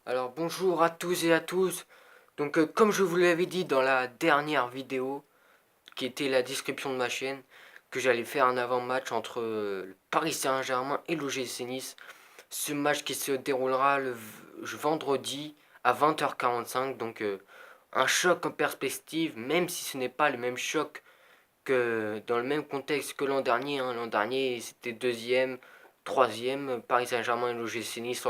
Alors bonjour à tous et à tous. Comme je vous l'avais dit dans la dernière vidéo, qui était la description de ma chaîne, que j'allais faire un avant-match entre le Paris Saint-Germain et l'OGC Nice. Ce match qui se déroulera le vendredi à 20h45. Un choc en perspective, même si ce n'est pas le même choc que dans le même contexte que l'an dernier, hein. L'an dernier, c'était deuxième, troisième, Paris Saint-Germain et l'OGC Nice,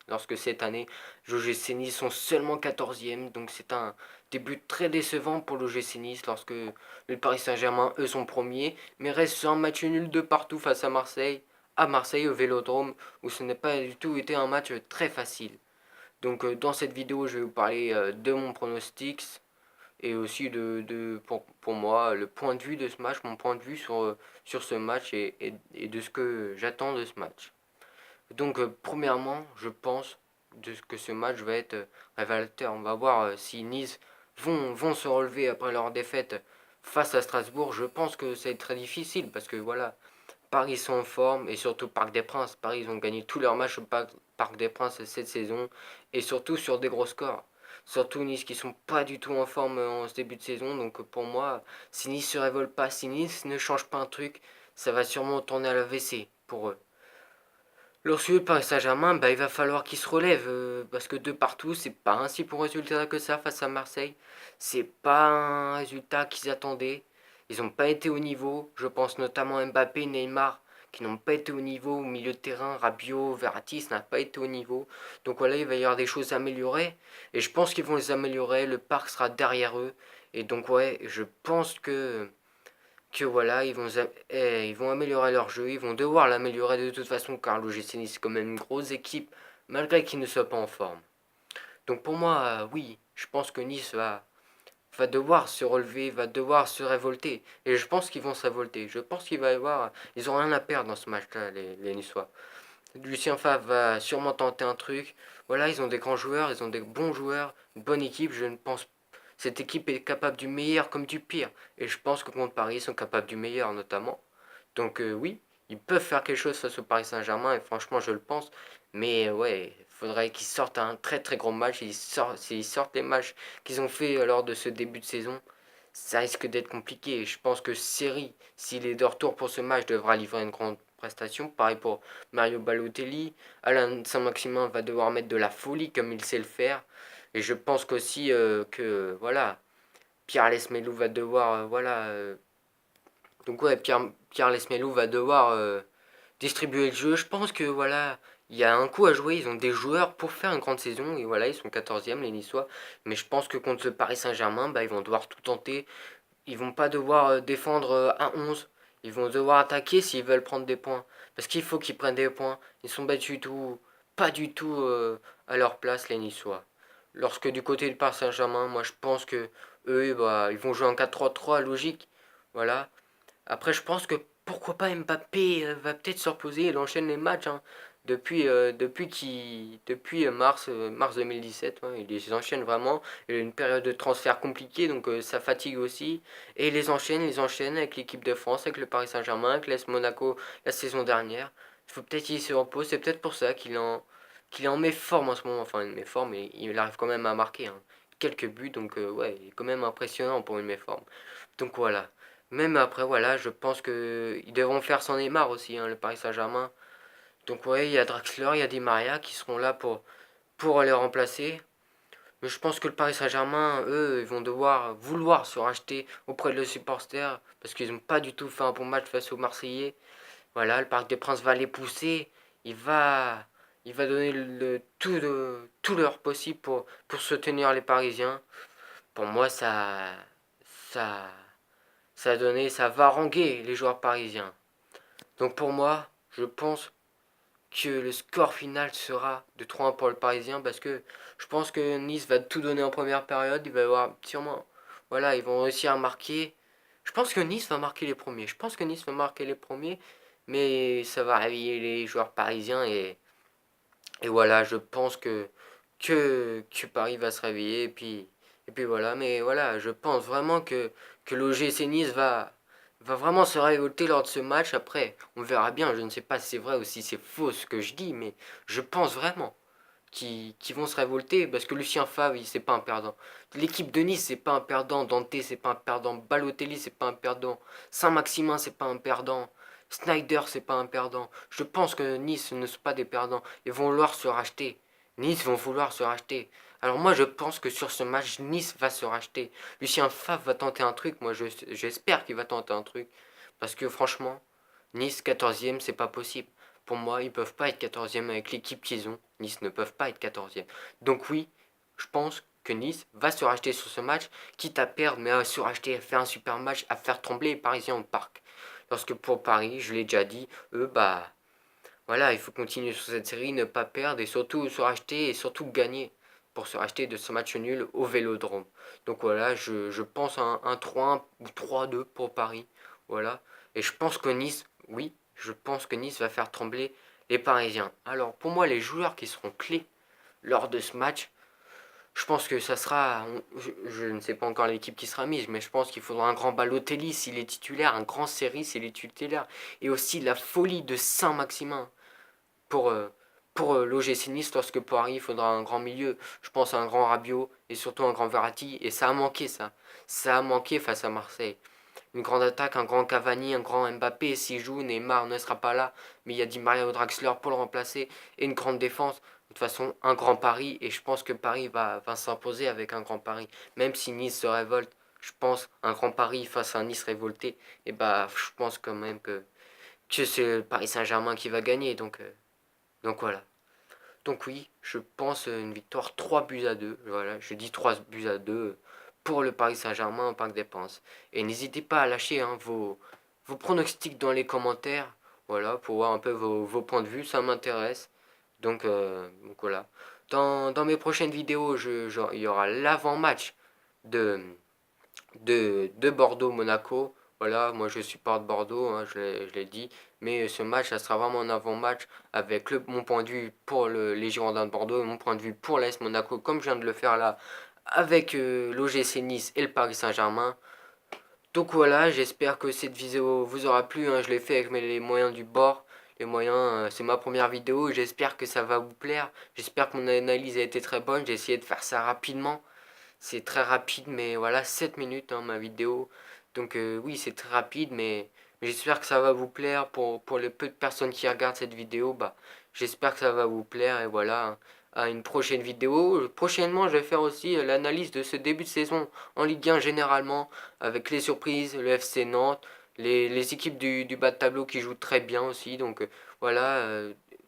lorsque cette année, l'OGC Nice sont seulement quatorzième. Donc c'est un début très décevant pour l'OGC Nice lorsque le Paris Saint-Germain, eux, sont premiers, mais reste sur un match nul de partout face à Marseille au Vélodrome, où ce n'est pas du tout été un match très facile. Dans cette vidéo, je vais vous parler de mon pronostic, et aussi pour moi le point de vue de ce match, mon point de vue sur ce match et de ce que j'attends de ce match. Premièrement, je pense que ce match va être révélateur. On va voir si Nice vont se relever après leur défaite face à Strasbourg. Je pense que ça va être très difficile parce que voilà, Paris sont en forme et surtout Parc des Princes. Paris, ils ont gagné tous leurs matchs au Parc des Princes cette saison et surtout sur des gros scores. Surtout Nice qui sont pas du tout en forme en ce début de saison. Pour moi, si Nice se révolte pas, si Nice ne change pas un truc, ça va sûrement tourner à la WC pour eux. Lorsque le Paris Saint-Germain, il va falloir qu'ils se relèvent parce que de partout, c'est pas un si bon résultat que ça face à Marseille. C'est pas un résultat qu'ils attendaient. Ils n'ont pas été au niveau. Je pense notamment à Mbappé, Neymar, qui n'ont pas été au niveau au milieu de terrain. Rabiot, Verratti, ça n'a pas été au niveau. Donc voilà, il va y avoir des choses à améliorer. Et je pense qu'ils vont les améliorer. Le parc sera derrière eux. Et donc ouais, je pense que voilà, ils vont améliorer leur jeu, ils vont devoir l'améliorer de toute façon car l'OGC Nice c'est quand même une grosse équipe malgré qu'ils ne soient pas en forme. Donc pour moi, oui, je pense que va devoir se relever, va devoir se révolter. Et je pense qu'ils vont se révolter. Je pense qu'il va y avoir. Ils ont rien à perdre dans ce match-là, les Niçois. Lucien Favre va sûrement tenter un truc. Voilà, ils ont des grands joueurs, ils ont des bons joueurs, une bonne équipe. Je ne pense Cette équipe est capable du meilleur comme du pire. Et je pense que contre Paris, ils sont capables du meilleur notamment. Oui, ils peuvent faire quelque chose face au Paris Saint-Germain et franchement je le pense. Mais ouais, il faudrait qu'ils sortent un très très gros match. S'ils sortent les matchs qu'ils ont fait lors de ce début de saison, ça risque d'être compliqué. Je pense que Seri, s'il est de retour pour ce match, devra livrer une grande prestation. Pareil pour Mario Balotelli. Alain Saint-Maximin va devoir mettre de la folie comme il sait le faire. Et je pense qu'aussi que voilà, Pierre Lesmelou va devoir Pierre Lesmelou va devoir distribuer le jeu. Je pense que voilà, il y a un coup à jouer. Ils ont des joueurs pour faire une grande saison. Et voilà, ils sont quatorzième les Niçois. Mais je pense que contre le Paris Saint-Germain, ils vont devoir tout tenter. Ils vont pas devoir défendre à 11. Ils vont devoir attaquer s'ils veulent prendre des points. Parce qu'il faut qu'ils prennent des points. Ils sont pas du tout à leur place, les Niçois. Lorsque du côté du Paris Saint-Germain, moi je pense que eux, ils vont jouer en 4-3-3, logique. Voilà. Après, je pense que pourquoi pas Mbappé va peut-être se reposer. Il enchaîne les matchs hein, depuis mars 2017. Ouais, il les enchaîne vraiment. Il a une période de transfert compliquée, donc ça fatigue aussi. Et il les enchaîne avec l'équipe de France, avec le Paris Saint-Germain, avec l'AS Monaco la saison dernière. Il faut peut-être qu'il se repose. C'est peut-être pour ça qu'il est en méforme en ce moment. Enfin, une méforme, mais il arrive quand même à marquer hein, quelques buts. Ouais, il est quand même impressionnant pour une méforme. Donc voilà. Même après, voilà, je pense que ils devront faire sans Neymar aussi, hein, le Paris Saint-Germain. Donc ouais, il y a Draxler, il y a Di Maria qui seront là pour les remplacer. Mais je pense que le Paris Saint-Germain, eux, ils vont devoir vouloir se racheter auprès de leurs supporters parce qu'ils n'ont pas du tout fait un bon match face aux Marseillais. Voilà, le Parc des Princes va les pousser. Il va, il va donner tout leur possible pour soutenir les Parisiens. Pour moi, ça, ça va haranguer les joueurs parisiens. Donc pour moi, je pense que le score final sera de 3-1 pour le Parisien parce que je pense que Nice va tout donner en première période. Il va y avoir sûrement. Voilà, ils vont réussir à marquer. Je pense que Nice va marquer les premiers. Je pense que Nice va marquer les premiers. Mais ça va réveiller les joueurs parisiens et voilà, je pense que Paris va se réveiller et puis voilà, mais voilà, je pense vraiment que l'OGC Nice va vraiment se révolter lors de ce match. Après, on verra bien, je ne sais pas si c'est vrai ou si c'est faux ce que je dis, mais je pense vraiment qui vont se révolter parce que Lucien Favre, c'est pas un perdant. L'équipe de Nice, c'est pas un perdant. Dante, c'est pas un perdant. Balotelli, c'est pas un perdant. Saint-Maximin, c'est pas un perdant. Snyder, c'est pas un perdant. Je pense que Nice ne sont pas des perdants. Ils vont vouloir se racheter. Nice vont vouloir se racheter. Alors moi, je pense que sur ce match, Nice va se racheter. Lucien Favre va tenter un truc. Moi, j'espère qu'il va tenter un truc. Parce que franchement, Nice 14e, c'est pas possible. Pour moi, ils peuvent pas être 14e avec l'équipe qu'ils ont. Nice ne peuvent pas être 14e. Donc oui, je pense que Nice va se racheter sur ce match, quitte à perdre, mais à se racheter, à faire un super match, à faire trembler les Parisiens au parc. Lorsque pour Paris, je l'ai déjà dit, eux, bah voilà, il faut continuer sur cette série, ne pas perdre et surtout se racheter et surtout gagner pour se racheter de ce match nul au Vélodrome. Donc voilà, je pense à un 3-1 ou 3-2 pour Paris. Voilà. Et je pense que Nice, oui, je pense que Nice va faire trembler les Parisiens. Alors pour moi, les joueurs qui seront clés lors de ce match, je pense que ça sera, je ne sais pas encore l'équipe qui sera mise, mais je pense qu'il faudra un grand Balotelli s'il est titulaire, un grand Seri s'il est titulaire, et aussi la folie de Saint-Maximin pour, l'OGC Nice lorsque Paris il faudra un grand milieu. Je pense à un grand Rabiot et surtout un grand Verratti, et ça a manqué ça. Ça a manqué face à Marseille. Une grande attaque, un grand Cavani, un grand Mbappé, s'il joue, Neymar ne sera pas là, mais il y a Di Maria ou Draxler pour le remplacer, et une grande défense. De toute façon, un grand Paris, et je pense que Paris va s'imposer avec un grand Paris. Même si Nice se révolte, je pense un grand Paris face à un Nice révolté, et bah je pense quand même que c'est le Paris Saint-Germain qui va gagner, donc voilà. Donc oui, je pense une victoire 3 buts à 2. Voilà, je dis 3 buts à 2 pour le Paris Saint-Germain au Parc des Princes. Et n'hésitez pas à lâcher vos pronostics dans les commentaires. Voilà, pour voir un peu vos points de vue, ça m'intéresse. Donc voilà. Dans mes prochaines vidéos, il y aura l'avant-match de, de Bordeaux-Monaco. Voilà, moi je supporte Bordeaux, hein, je l'ai dit. Mais ce match, ça sera vraiment un avant-match avec mon point de vue pour les Girondins de Bordeaux et mon point de vue pour l'AS Monaco, comme je viens de le faire là avec l'OGC Nice et le Paris Saint-Germain. Donc voilà, j'espère que cette vidéo vous aura plu, hein, je l'ai fait avec les moyens du bord. Les moyens, c'est ma première vidéo, j'espère que ça va vous plaire. J'espère que mon analyse a été très bonne, j'ai essayé de faire ça rapidement. C'est très rapide, mais voilà, 7 minutes hein, ma vidéo. Donc oui, c'est très rapide, mais j'espère que ça va vous plaire. Pour les peu de personnes qui regardent cette vidéo, bah, j'espère que ça va vous plaire. Et voilà, hein, à une prochaine vidéo. Prochainement, je vais faire aussi l'analyse de ce début de saison en Ligue 1 généralement, avec les surprises, le FC Nantes, les équipes du bas de tableau qui jouent très bien aussi. Donc voilà,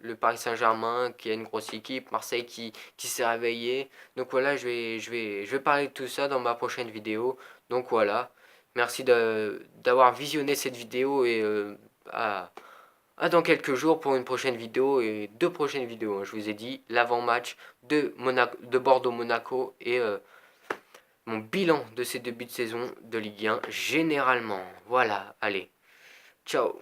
le Paris Saint-Germain qui a une grosse équipe, Marseille qui s'est réveillé. Donc voilà, je vais parler de tout ça dans ma prochaine vidéo. Donc voilà, merci d'avoir visionné cette vidéo et à dans quelques jours pour une prochaine vidéo et deux prochaines vidéos, hein. Je vous ai dit l'avant-match de Bordeaux-Monaco et mon bilan de ces débuts de saison de Ligue 1 généralement. Voilà, allez, ciao.